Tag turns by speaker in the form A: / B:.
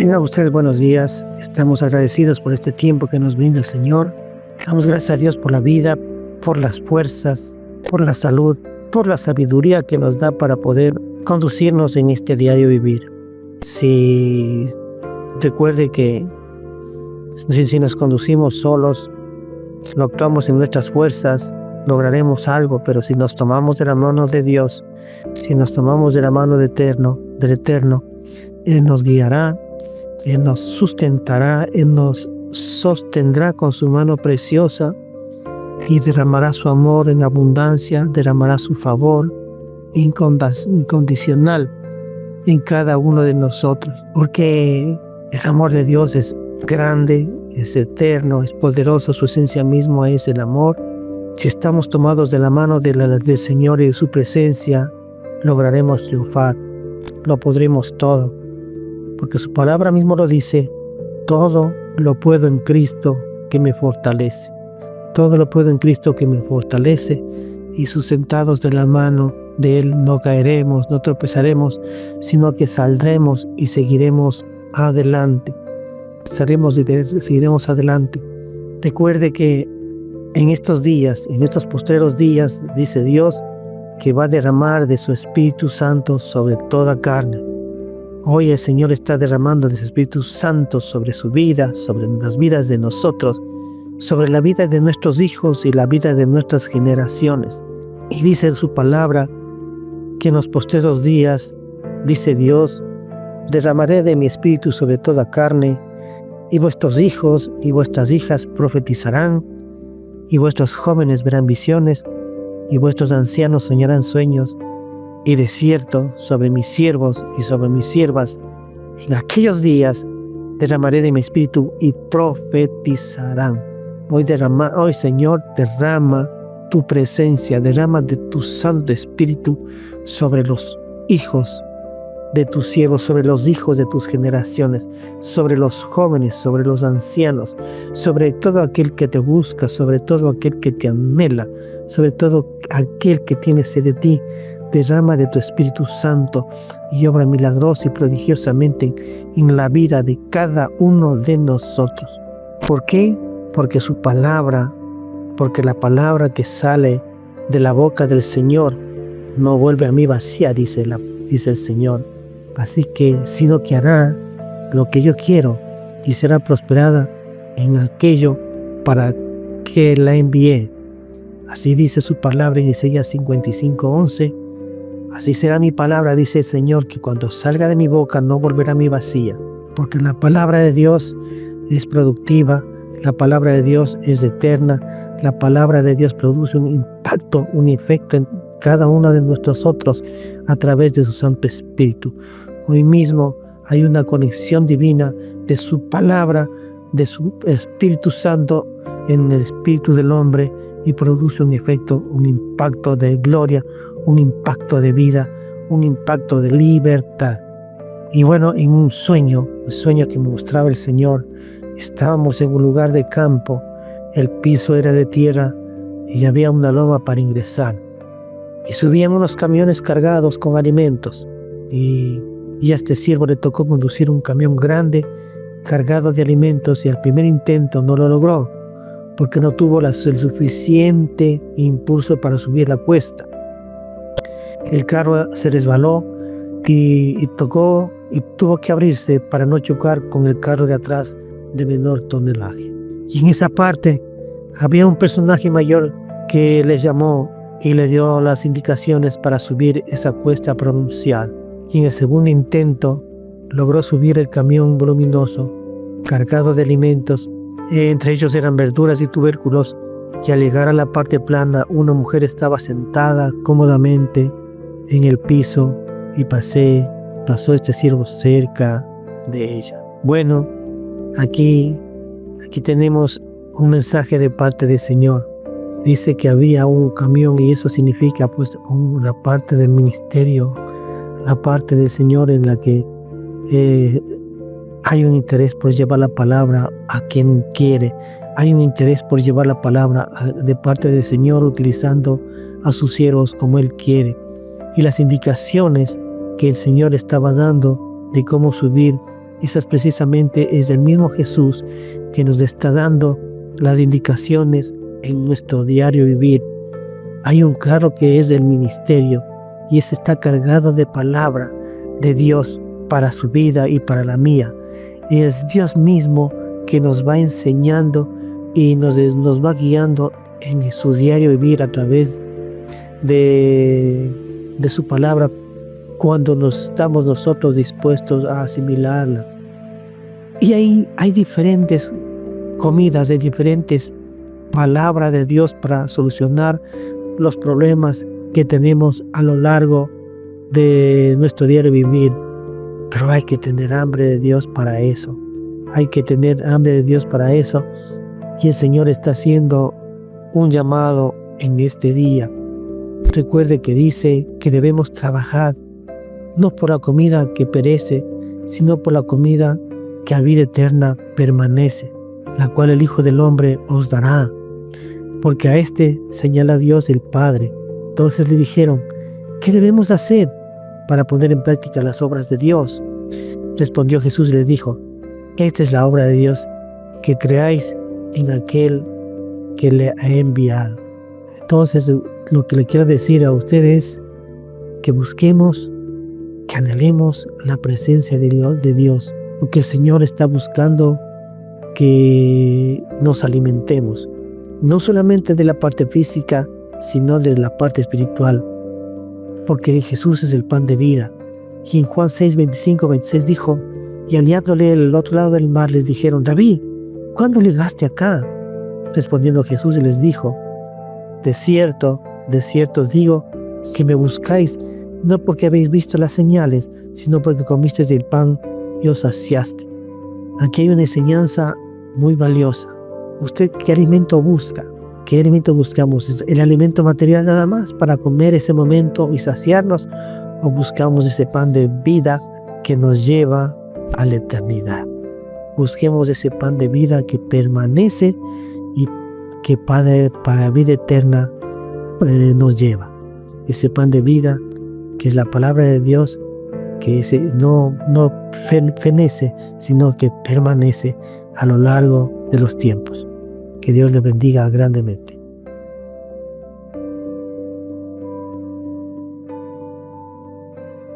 A: Tengan ustedes buenos días. Estamos agradecidos por este tiempo que nos brinda el Señor. Damos gracias a Dios por la vida, por las fuerzas, por la salud, por la sabiduría que nos da para poder conducirnos en este diario vivir. Si recuerde que si nos conducimos solos, no actuamos en nuestras fuerzas, lograremos algo, pero si nos tomamos de la mano de Dios, si nos tomamos de la mano del Eterno, Él nos guiará, Él nos sustentará, Él nos sostendrá con su mano preciosa y derramará su amor en abundancia, derramará su favor incondicional en cada uno de nosotros, porque el amor de Dios es grande, es eterno, es poderoso, su esencia misma es el amor. Si estamos tomados de la mano del Señor y de su presencia, lograremos triunfar, lo podremos todo, porque su palabra mismo lo dice: todo lo puedo en Cristo que me fortalece. Todo lo puedo en Cristo que me fortalece, y sustentados de la mano de Él no caeremos, no tropezaremos, sino que saldremos y seguiremos adelante. Seguiremos adelante. Recuerde que en estos días, en estos postreros días, dice Dios que va a derramar de su Espíritu Santo sobre toda carne. Hoy el Señor está derramando de su Espíritu Santo sobre su vida, sobre las vidas de nosotros, sobre la vida de nuestros hijos y la vida de nuestras generaciones. Y dice en su palabra que en los postreros días, dice Dios, derramaré de mi Espíritu sobre toda carne, y vuestros hijos y vuestras hijas profetizarán, y vuestros jóvenes verán visiones, y vuestros ancianos soñarán sueños. Y de cierto, sobre mis siervos y sobre mis siervas, en aquellos días derramaré de mi Espíritu y profetizarán. Hoy, Señor, derrama tu presencia, derrama de tu Santo Espíritu sobre los hijos de tus siervos, sobre los hijos de tus generaciones, sobre los jóvenes, sobre los ancianos, sobre todo aquel que te busca, sobre todo aquel que te anhela, sobre todo aquel que tiene sed de ti. Derrama de tu Espíritu Santo y obra milagrosa y prodigiosamente en la vida de cada uno de nosotros. ¿Por qué? Porque su palabra, porque la palabra que sale de la boca del Señor no vuelve a mí vacía, dice el Señor. Así que, sino que hará lo que yo quiero y será prosperada en aquello para que la envié. Así dice su palabra en Isaías 55:11. Así será mi palabra, dice el Señor, que cuando salga de mi boca no volverá a mí vacía, porque la palabra de Dios es productiva, la palabra de Dios es eterna, la palabra de Dios produce un impacto, un efecto en cada uno de nosotros a través de su Santo Espíritu. Hoy mismo hay una conexión divina de su palabra, de su Espíritu Santo en el espíritu del hombre, y produce un efecto, un impacto de gloria, un impacto de vida, un impacto de libertad. Y bueno, en un sueño, el sueño que me mostraba el Señor, estábamos en un lugar de campo, el piso era de tierra y había una loma para ingresar. Y subían unos camiones cargados con alimentos. Y a este siervo le tocó conducir un camión grande cargado de alimentos, y al primer intento no lo logró, porque no tuvo el suficiente impulso para subir la cuesta. El carro se resbaló y tuvo que abrirse para no chocar con el carro de atrás de menor tonelaje. Y en esa parte había un personaje mayor que les llamó y le dio las indicaciones para subir esa cuesta pronunciada. Y en el segundo intento logró subir el camión voluminoso cargado de alimentos. Entre ellos eran verduras y tubérculos, y al llegar a la parte plana, una mujer estaba sentada cómodamente en el piso y pasó este siervo cerca de ella. Bueno, aquí tenemos un mensaje de parte del Señor. Dice que había un camión, y eso significa pues una parte del ministerio, la parte del Señor en la que hay un interés por llevar la palabra a quien quiere. Hay un interés por llevar la palabra de parte del Señor, utilizando a sus siervos como Él quiere. Y las indicaciones que el Señor estaba dando de cómo subir Esas precisamente es el mismo Jesús que nos está dando las indicaciones en nuestro diario vivir. Hay un carro que es del ministerio y ese está cargado de palabra de Dios para su vida y para la mía. Y es Dios mismo que nos va enseñando y nos va guiando en su diario vivir a través de su palabra cuando estamos nosotros dispuestos a asimilarla. Y ahí hay diferentes comidas, de diferentes palabras de Dios para solucionar los problemas que tenemos a lo largo de nuestro diario vivir. Pero hay que tener hambre de Dios para eso. Hay que tener hambre de Dios para eso. Y el Señor está haciendo un llamado en este día. Recuerde que dice que debemos trabajar no por la comida que perece, sino por la comida que a vida eterna permanece, la cual el Hijo del Hombre os dará. Porque a este señala Dios el Padre. Entonces le dijeron, ¿qué debemos hacer para poner en práctica las obras de Dios? Respondió Jesús y les dijo, esta es la obra de Dios, que creáis en aquel que le ha enviado. Entonces, lo que le quiero decir a ustedes es que busquemos, que anhelemos la presencia de Dios, porque el Señor está buscando que nos alimentemos, no solamente de la parte física, sino de la parte espiritual, porque Jesús es el pan de vida. Y en Juan 6, 25, 26 dijo, y hallándole al otro lado del mar les dijeron, Rabí, ¿cuándo llegaste acá? Respondiendo Jesús les dijo, de cierto os digo que me buscáis, no porque habéis visto las señales, sino porque comisteis del pan y os saciaste. Aquí hay una enseñanza muy valiosa. ¿Usted qué alimento busca? ¿Qué alimento buscamos? ¿El alimento material nada más para comer ese momento y saciarnos? ¿O buscamos ese pan de vida que nos lleva a la eternidad? Busquemos ese pan de vida que permanece y que para vida eterna nos lleva. Ese pan de vida que es la palabra de Dios, que no fenece, sino que permanece a lo largo de los tiempos. Que Dios le bendiga grandemente.